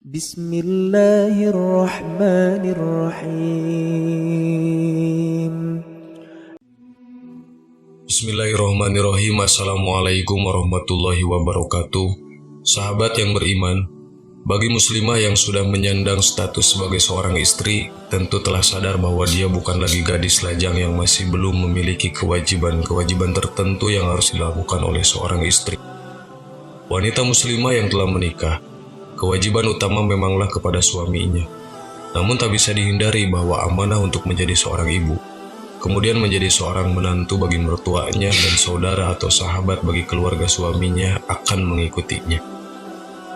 Bismillahirrahmanirrahim. Bismillahirrahmanirrahim. Assalamualaikum warahmatullahi wabarakatuh. Sahabat yang beriman, bagi muslimah yang sudah menyandang status sebagai seorang istri, tentu telah sadar bahwa dia bukan lagi gadis lajang yang masih belum memiliki kewajiban tertentu yang harus dilakukan oleh seorang istri. Wanita muslimah yang telah menikah, kewajiban utama memanglah kepada suaminya. Namun tak bisa dihindari bahwa amanah untuk menjadi seorang ibu, kemudian menjadi seorang menantu bagi mertuanya dan saudara atau sahabat bagi keluarga suaminya akan mengikutinya.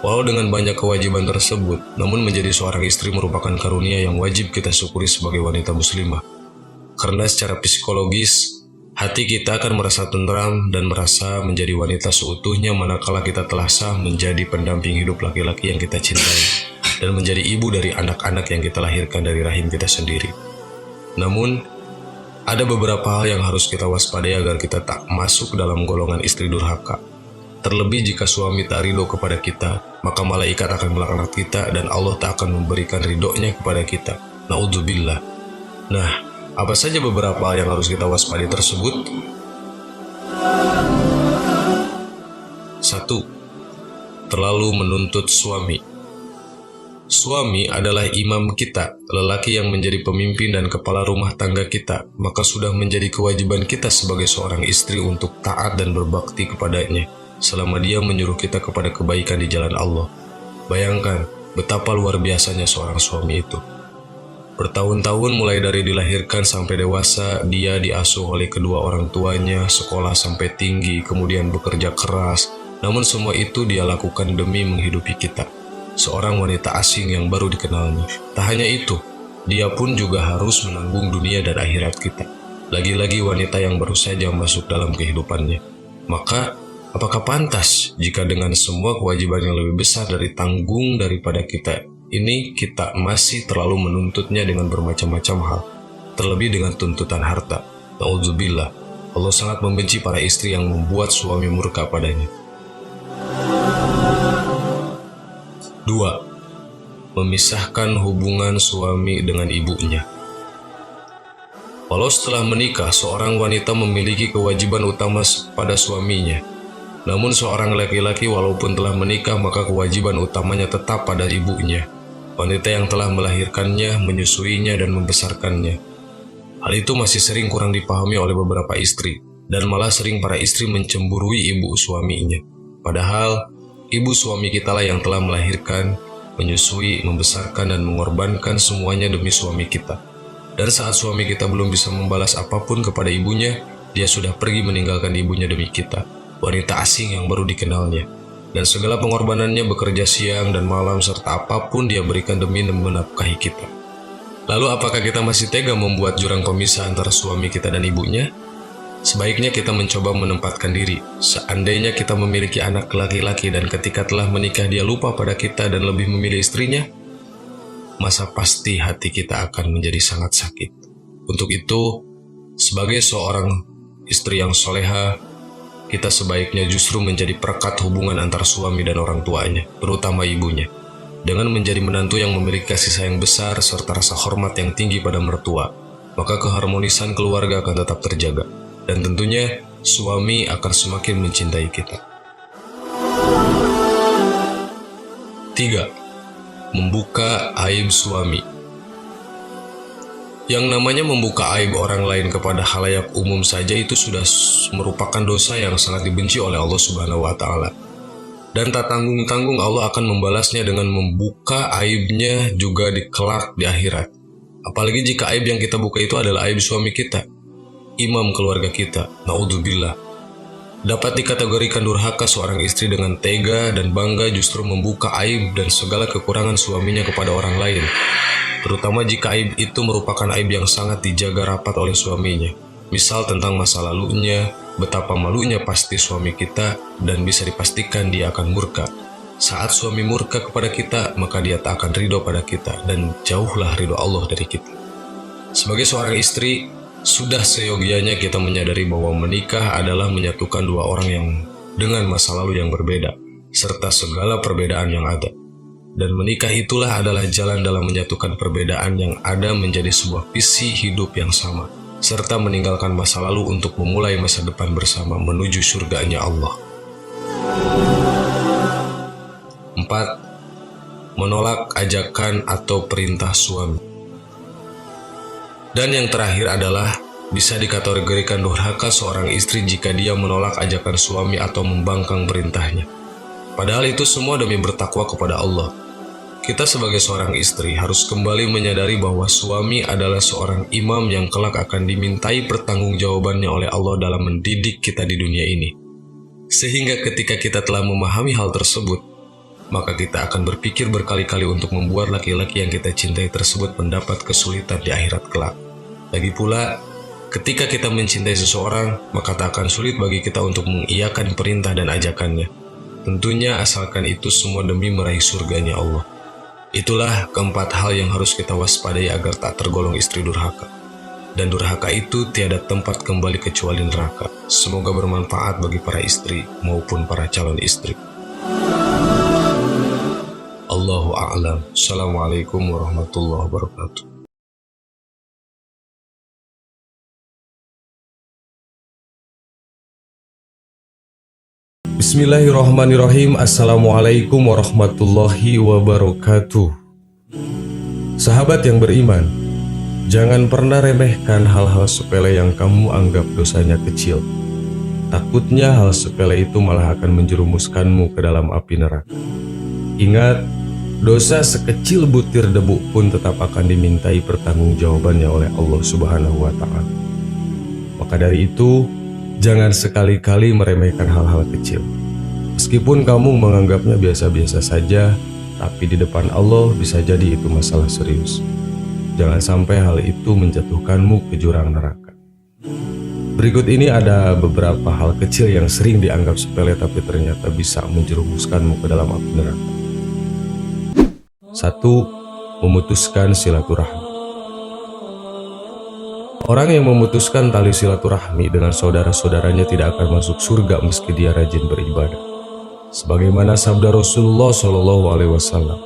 Walau dengan banyak kewajiban tersebut, namun menjadi seorang istri merupakan karunia yang wajib kita syukuri sebagai wanita muslimah. Karena secara psikologis, hati kita akan merasa tentram dan merasa menjadi wanita seutuhnya manakala kita telah sah menjadi pendamping hidup laki-laki yang kita cintai dan menjadi ibu dari anak-anak yang kita lahirkan dari rahim kita sendiri. Namun, ada beberapa hal yang harus kita waspadai agar kita tak masuk dalam golongan istri durhaka. Terlebih jika suami tak ridho kepada kita, maka malaikat akan melaknat kita dan Allah tak akan memberikan ridhonya kepada kita. Na'udzubillah. Nah, apa saja beberapa hal yang harus kita waspadai tersebut? 1. Terlalu menuntut suami. Suami adalah imam kita, lelaki yang menjadi pemimpin dan kepala rumah tangga kita, maka sudah menjadi kewajiban kita sebagai seorang istri untuk taat dan berbakti kepadanya selama dia menyuruh kita kepada kebaikan di jalan Allah. Bayangkan betapa luar biasanya seorang suami itu. Bertahun-tahun mulai dari dilahirkan sampai dewasa, dia diasuh oleh kedua orang tuanya, sekolah sampai tinggi, kemudian bekerja keras. Namun semua itu dia lakukan demi menghidupi kita, seorang wanita asing yang baru dikenalnya. Tak hanya itu, dia pun juga harus menanggung dunia dan akhirat kita. Lagi-lagi wanita yang baru saja masuk dalam kehidupannya. Maka, apakah pantas jika dengan semua kewajiban yang lebih besar dari tanggung daripada kita ini, kita masih terlalu menuntutnya dengan bermacam-macam hal, terlebih dengan tuntutan harta? Na'udzubillah. Allah sangat membenci para istri yang membuat suami murka padanya. 2. Memisahkan hubungan suami dengan ibunya. Walau setelah menikah, seorang wanita memiliki kewajiban utama pada suaminya. Namun seorang laki-laki walaupun telah menikah, maka kewajiban utamanya tetap pada ibunya, wanita yang telah melahirkannya, menyusuinya, dan membesarkannya. Hal itu masih sering kurang dipahami oleh beberapa istri, dan malah sering para istri mencemburui ibu suaminya. Padahal, ibu suami kitalah yang telah melahirkan, menyusui, membesarkan, dan mengorbankan semuanya demi suami kita. Dan saat suami kita belum bisa membalas apapun kepada ibunya, dia sudah pergi meninggalkan ibunya demi kita, wanita asing yang baru dikenalnya. Dan segala pengorbanannya bekerja siang dan malam serta apapun dia berikan demi menafkahi kita. Lalu apakah kita masih tega membuat jurang pemisah antara suami kita dan ibunya? Sebaiknya kita mencoba menempatkan diri. Seandainya kita memiliki anak laki-laki dan ketika telah menikah dia lupa pada kita dan lebih memilih istrinya, masa pasti hati kita akan menjadi sangat sakit. Untuk itu, sebagai seorang istri yang soleha, kita sebaiknya justru menjadi perekat hubungan antara suami dan orang tuanya, terutama ibunya, dengan menjadi menantu yang memiliki kasih sayang besar serta rasa hormat yang tinggi pada mertua. Maka keharmonisan keluarga akan tetap terjaga, dan tentunya suami akan semakin mencintai kita. 3. Membuka aib suami. Yang namanya membuka aib orang lain kepada khalayak umum saja itu sudah merupakan dosa yang sangat dibenci oleh Allah Subhanahu wa Ta'ala. Dan tak tanggung-tanggung Allah akan membalasnya dengan membuka aibnya juga di kelak di akhirat. Apalagi jika aib yang kita buka itu adalah aib suami kita, imam keluarga kita. Na'udzubillah. Dapat dikategorikan durhaka seorang istri dengan tega dan bangga justru membuka aib dan segala kekurangan suaminya kepada orang lain, terutama jika aib itu merupakan aib yang sangat dijaga rapat oleh suaminya. Misal tentang masa lalunya, betapa malunya pasti suami kita dan bisa dipastikan dia akan murka. Saat suami murka kepada kita, maka dia tak akan ridho pada kita dan jauhlah ridho Allah dari kita. Sebagai seorang istri, sudah seyogianya kita menyadari bahwa menikah adalah menyatukan dua orang yang dengan masa lalu yang berbeda, serta segala perbedaan yang ada. Dan menikah itulah adalah jalan dalam menyatukan perbedaan yang ada menjadi sebuah visi hidup yang sama, serta meninggalkan masa lalu untuk memulai masa depan bersama menuju surganya Allah. 4. Menolak ajakan atau perintah suami. Dan yang terakhir adalah bisa dikategorikan durhaka seorang istri jika dia menolak ajakan suami atau membangkang perintahnya. Padahal itu semua demi bertakwa kepada Allah. Kita sebagai seorang istri harus kembali menyadari bahwa suami adalah seorang imam yang kelak akan dimintai pertanggungjawabannya oleh Allah dalam mendidik kita di dunia ini. Sehingga ketika kita telah memahami hal tersebut, maka kita akan berpikir berkali-kali untuk membuat laki-laki yang kita cintai tersebut mendapat kesulitan di akhirat kelak. Lagi pula, ketika kita mencintai seseorang, maka tak akan sulit bagi kita untuk mengiyakan perintah dan ajakannya. Tentunya asalkan itu semua demi meraih surganya Allah. Itulah keempat hal yang harus kita waspadai agar tak tergolong istri durhaka. Dan durhaka itu tiada tempat kembali kecuali neraka. Semoga bermanfaat bagi para istri maupun para calon istri. Allahu a'lam. Assalamualaikum warahmatullahi wabarakatuh. Bismillahirrahmanirrahim. Assalamualaikum warahmatullahi wabarakatuh. Sahabat yang beriman, jangan pernah remehkan hal-hal sepele yang kamu anggap dosanya kecil. Takutnya hal sepele itu malah akan menjerumuskanmu ke dalam api neraka. Ingat, dosa sekecil butir debu pun tetap akan dimintai pertanggungjawabannya oleh Allah Subhanahu wa Ta'ala. Maka dari itu, jangan sekali-kali meremehkan hal-hal kecil. Meskipun kamu menganggapnya biasa-biasa saja, tapi di depan Allah bisa jadi itu masalah serius. Jangan sampai hal itu menjatuhkanmu ke jurang neraka. Berikut ini ada beberapa hal kecil yang sering dianggap sepele tapi ternyata bisa menjerumuskanmu ke dalam api neraka. 1. Memutuskan silaturahmi. Orang yang memutuskan tali silaturahmi dengan saudara-saudaranya tidak akan masuk surga meski dia rajin beribadah. Sebagaimana sabda Rasulullah SAW,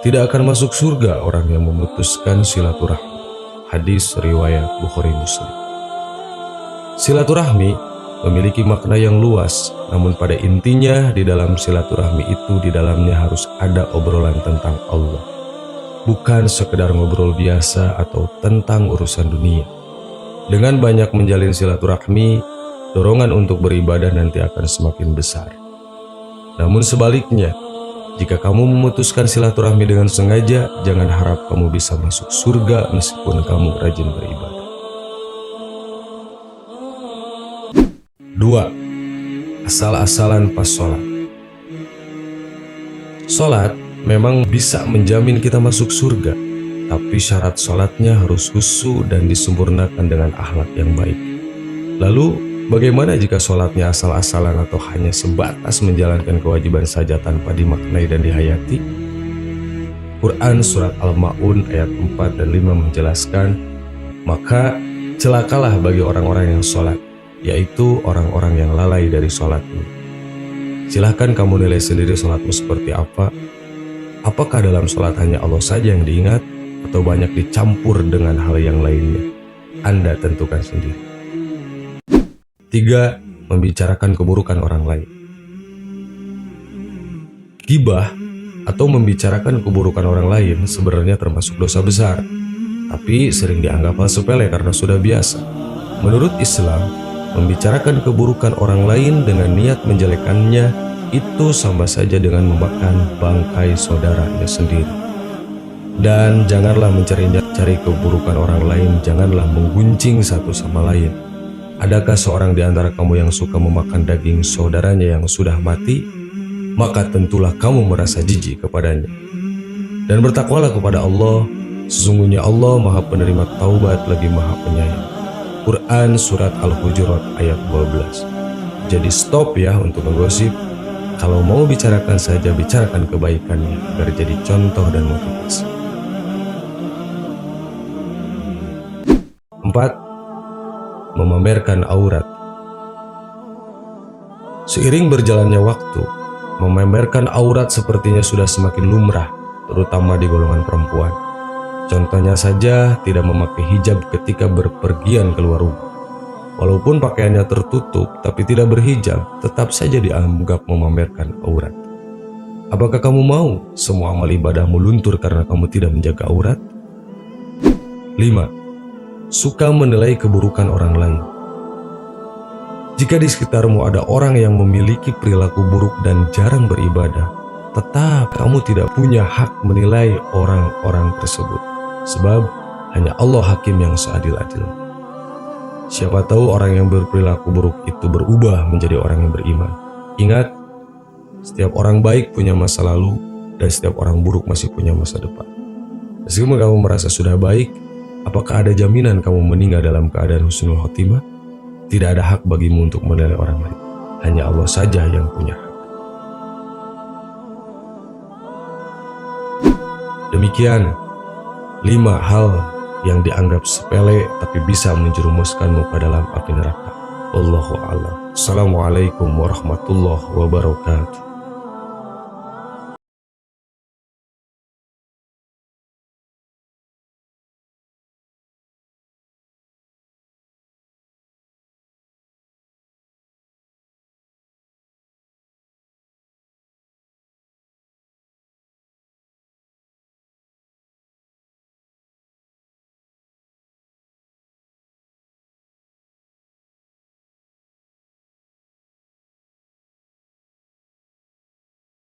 tidak akan masuk surga orang yang memutuskan silaturahmi. Hadis riwayat Bukhari Muslim. Silaturahmi memiliki makna yang luas, namun pada intinya di dalam silaturahmi itu di dalamnya harus ada obrolan tentang Allah, bukan sekedar ngobrol biasa atau tentang urusan dunia. Dengan banyak menjalin silaturahmi, dorongan untuk beribadah nanti akan semakin besar. Namun sebaliknya, jika kamu memutuskan silaturahmi dengan sengaja, jangan harap kamu bisa masuk surga meskipun kamu rajin beribadah. 2. Asal-asalan pas sholat. Sholat memang bisa menjamin kita masuk surga, tapi syarat sholatnya harus khusyuk dan disempurnakan dengan akhlak yang baik. Lalu, bagaimana jika sholatnya asal-asalan atau hanya sebatas menjalankan kewajiban saja tanpa dimaknai dan dihayati? Quran Surat Al-Ma'un ayat 4 dan 5 menjelaskan, maka celakalah bagi orang-orang yang sholat, yaitu orang-orang yang lalai dari sholatnya. Silahkan kamu nilai sendiri sholatmu seperti apa. Apakah dalam sholat hanya Allah saja yang diingat, atau banyak dicampur dengan hal yang lainnya? Anda tentukan sendiri. 3. Membicarakan keburukan orang lain. Ghibah atau membicarakan keburukan orang lain sebenarnya termasuk dosa besar, tapi sering dianggap hal sepele karena sudah biasa. Menurut Islam, membicarakan keburukan orang lain dengan niat menjelekannya itu sama saja dengan memakan bangkai saudaranya sendiri. Dan janganlah mencari keburukan orang lain, janganlah menggunjing satu sama lain. Adakah seorang di antara kamu yang suka memakan daging saudaranya yang sudah mati? Maka tentulah kamu merasa jijik kepadanya. Dan bertakwalah kepada Allah, sesungguhnya Allah Maha Penerima Taubat lagi Maha Penyayang. Quran Surat Al-Hujurat ayat 12. Jadi stop ya untuk menggosip. Kalau mau bicarakan saja, bicarakan kebaikannya agar jadi contoh dan motivasi. 4. Memamerkan aurat. Seiring berjalannya waktu, memamerkan aurat sepertinya sudah semakin lumrah terutama di golongan perempuan. Contohnya saja tidak memakai hijab ketika berpergian keluar rumah. Walaupun pakaiannya tertutup tapi tidak berhijab, tetap saja dianggap memamerkan aurat. Apakah kamu mau semua amal ibadahmu luntur karena kamu tidak menjaga aurat? 5. Suka menilai keburukan orang lain. Jika di sekitarmu ada orang yang memiliki perilaku buruk dan jarang beribadah, tetap kamu tidak punya hak menilai orang-orang tersebut. Sebab hanya Allah hakim yang seadil-adilnya. Siapa tahu orang yang berperilaku buruk itu berubah menjadi orang yang beriman. Ingat, setiap orang baik punya masa lalu dan setiap orang buruk masih punya masa depan. Meskipun kamu merasa sudah baik, apakah ada jaminan kamu meninggal dalam keadaan husnul khotimah? Tidak ada hak bagimu untuk menilai orang lain. Hanya Allah saja yang punya hak. Demikian 5 hal yang dianggap sepele tapi bisa menjerumuskanmu ke dalam api neraka. Wallahu a'lam. Assalamualaikum warahmatullahi wabarakatuh.